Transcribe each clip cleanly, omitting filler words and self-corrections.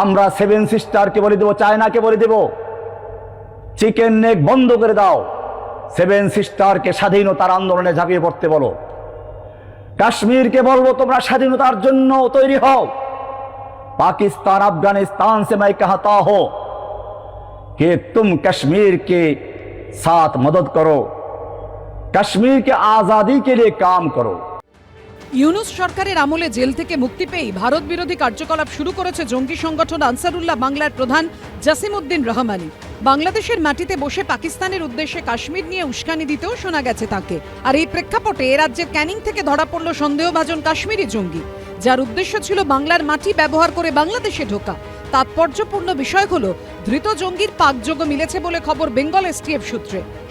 আমরা সেভেন সিস্টারকে বলে দেব, চায়নাকে বলে দেব, চিকেন নেক বন্ধ করে দাও, সেভেন সিস্টারকে স্বাধীনতার আন্দোলনে ঝাঁপিয়ে পড়তে বলো। কাশ্মীরকে বলবো তোমরা স্বাধীনতার জন্য তৈরি হও। पाकिस्तान अफगानिस्तान से मैं कहता हूं कि तुम कश्मीर के साथ मदद करो, कश्मीर के आजादी के लिए काम करो। ইউনূস সরকারের আমলে জেল থেকে মুক্তি পেয়ে ভারত বিরোধী কার্যকলাপ শুরু করেছে জঙ্গি সংগঠন আনসারুল্লাহ বাংলার প্রধান জাসিমউদ্দিন রহমানি। বাংলাদেশের মাটিতে বসে পাকিস্তানের উদ্দেশ্যে কাশ্মীর নিয়ে উস্কানি দিতেও শোনা গেছে তাকে। আর এই প্রেক্ষাপটে এ রাজ্যের ক্যানিং থেকে ধরা পড়ল সন্দেহভাজন কাশ্মীরি জঙ্গি, যার উদ্দেশ্য ছিল বাংলার মাটি ব্যবহার করে বাংলাদেশে ঢোকা। তাৎপর্যপূর্ণ বিষয় হলো ধৃত জঙ্গির পাকযোগ্য মিলেছে বলে খবর বেঙ্গল এসটিএফ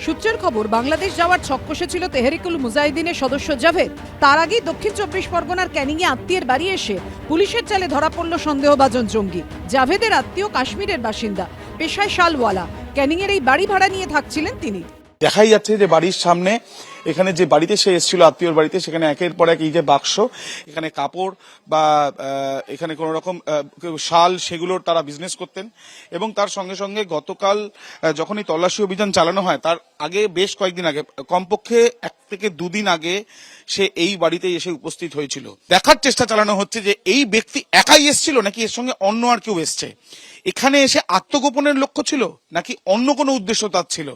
সূত্রের খবর, বাংলাদেশ যাওয়ার ছক কষেছিল তেহরিকুল মুজাহিদিনের সদস্য জাভেদ। তার আগেই দক্ষিণ 24 পরগনার ক্যানিংয়ে আত্মীয়ের বাড়ি এসে পুলিশের জালে ধরা পড়ল সন্দেহভাজন জঙ্গি। জাভেদের আত্মীয় কাশ্মীরের বাসিন্দা, পেশায় শালওয়ালা। ক্যানিংয়ের এই বাড়ি ভাড়া নিয়ে থাকছিলেন তিনি। দেখাই যাচ্ছে যে বাড়ির সামনে, এখানে যে বাড়িতে সে এসেছিল আত্মীয়র বাড়িতে, সেখানে একের পর এক এই যে বাক্স, এখানে কাপড় বা এখানে কোন রকম শাল, সেগুলোর তারা বিজনেস করতেন। এবং তার সঙ্গে সঙ্গে গতকাল যখন এই তল্লাশি অভিযান চালানো হয়, তার আগে বেশ কয়েকদিন আগে, কমপক্ষে 1 থেকে 2 দিন আগে সে এই বাড়িতে এসে উপস্থিত হয়েছিল। দেখার চেষ্টা চালানো হচ্ছে যে এই ব্যক্তি একাই এসেছিল নাকি এর সঙ্গে অন্য আর কেউ এসছে। এখানে এসে আত্মগোপনের লক্ষ্য ছিল নাকি অন্য কোনো উদ্দেশ্য তার ছিল।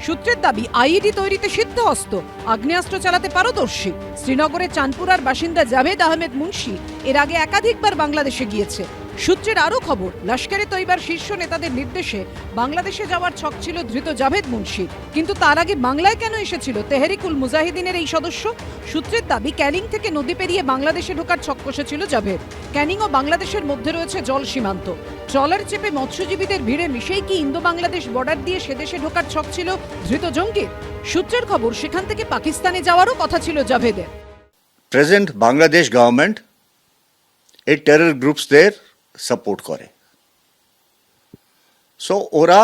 সূত্রের দাবি, আইইডি তৈরিতে সিদ্ধহস্ত, আগ্নেয়াস্ত্র চালাতে পারদর্শী। শ্রীনগরের চাঁদপুরার বাসিন্দা জাভেদ আহমেদ মুন্সি এর আগে একাধিকবার বাংলাদেশে গিয়েছে। সূত্রের আরও খবর, লস্করে তৈবার শীর্ষ নেতাদের নির্দেশে বাংলাদেশে যাওয়ার ছক ছিল ধৃত জাভেদ মুন্সির। কিন্তু তার আগে বাংলায় কেন এসেছিল তেহরিকুল মুজাহিদিনের এই সদস্য? সূত্রের দাবি, ক্যানিং থেকে নদী পেরিয়ে বাংলাদেশে ঢোকার ছক কষেছিল জাভেদ। ক্যানিং ও বাংলাদেশের মধ্যে রয়েছে জল সীমান্ত। ট্রলার চেপে মৎস্যজীবীদের ভিড়ে মিশেই কি ইন্দো বাংলাদেশ বর্ডার দিয়ে সে দেশে ঢোকার ছক ছিল ধৃত জঙ্গির? সূত্রের খবর, সেখান থেকে পাকিস্তানে যাওয়ারও কথা ছিল জাভেদের। প্রেজেন্ট বাংলাদেশ গভর্নমেন্ট এই টেরর গ্রুপসদের সাপোর্ট করে, সো ওরা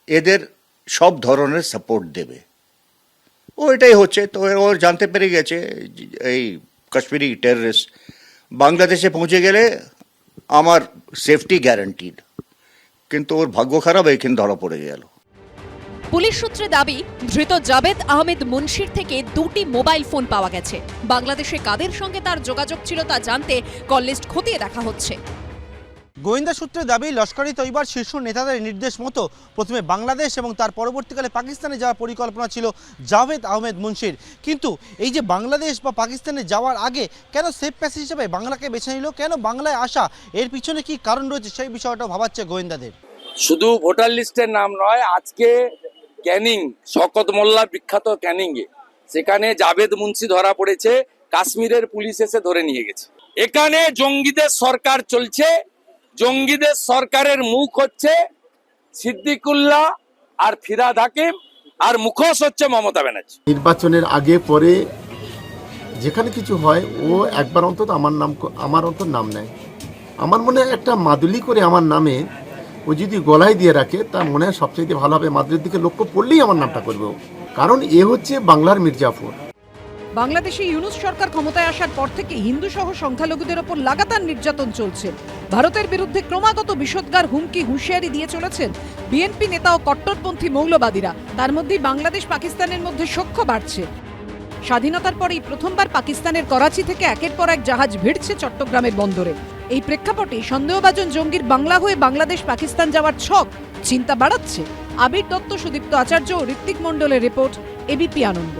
এদের সব ধরনের সাপোর্ট দেবে। ও এটাই হচ্ছে। তো ও জানতে পেরে গেছে এই কাশ্মীরি টেররিস্ট বাংলাদেশে পৌঁছে গেলে আমার সেফটি গ্যারান্টিড, কিন্তু ওর ভাগ্য খারাপ, এইখানে ধরা পড়ে গেল। পুলিশ সূত্রে দাবি, ধৃত জাভেদ আহমেদ মুন্সির থেকে 2টি মোবাইল ফোন পাওয়া গেছে। বাংলাদেশে কাদের সঙ্গে তার যোগাযোগ ছিল তা জানতে কল লিস্ট খতিয়ে দেখা হচ্ছে। গোয়েন্দা সূত্রে দাবি, লস্কর-ই তৈবার শীর্ষ নেতাদের নির্দেশ মতো প্রথমে বাংলাদেশ এবং তার পরবর্তীকালে পাকিস্তানে যাওয়ার পরিকল্পনা ছিল জাভেদ আহমেদ মুন্সির। কিন্তু এই যে বাংলাদেশ বা পাকিস্তানে যাওয়ার আগে কেন সেফ প্যাসেজ হিসেবে বাংলাকে বেছে নিল, কেন বাংলায় আসা, এর পিছনে কি কারণ রয়েছে, সেই বিষয়টাও ভাবাচ্ছে গোয়েন্দাদের। শুধু ভোটার লিস্টের নাম নয়, আজকে ক্যানিং, শওকত মোল্লা বিখ্যাত ক্যানিংয়ে, সেখানে জাভেদ মুন্সি ধরা পড়েছে। কাশ্মীরের পুলিশ এসে ধরে নিয়ে গেছে। এখানে জঙ্গিদের সরকার চলছে। জঙ্গিদের সরকারের মুখ হচ্ছে সিদ্দিকুল্লাহ আর ফিরাদ হাকিম, আর মুখোশ হচ্ছে মমতা ব্যানার্জি। নির্বাচনের আগে পরে যেখানে কিছু হয়, ও একবার অন্তত আমার অন্তত নাম নেয়। আমার মনে হয় একটা মাদুলি করে আমার নামে ও যদি গলায় দিয়ে রাখে, তার মনে হয় সবচেয়ে ভালো হবে। মাদুলির দিকে লক্ষ্য পড়লেই আমার নামটা করবে, কারণ এ হচ্ছে বাংলার মির্জাফর। বাংলাদেশে ইউনূস সরকার ক্ষমতায় আসার পর থেকে হিন্দু সহ সংখ্যালঘুদের ওপর লাগাতার নির্যাতন চলছে। ভারতের বিরুদ্ধে ক্রমাগত বিষোদ্গার, হুমকি, হুঁশিয়ারি দিয়ে চলেছেন বিএনপি নেতা ও কট্টরপন্থী মৌলবাদীরা। তার মধ্যেই বাংলাদেশ পাকিস্তানের মধ্যে সখ্য বাড়ছে। স্বাধীনতার পরেই প্রথমবার পাকিস্তানের করাচি থেকে একের পর এক জাহাজ ভিড়ছে চট্টগ্রামের বন্দরে। এই প্রেক্ষাপটে সন্দেহভাজন জঙ্গির বাংলা হয়ে বাংলাদেশ পাকিস্তান যাওয়ার ছক চিন্তা বাড়াচ্ছে। আবির দত্ত, সুদীপ্ত আচার্য ও ঋত্বিক মণ্ডলের রিপোর্ট, এবিপি আনন্দ।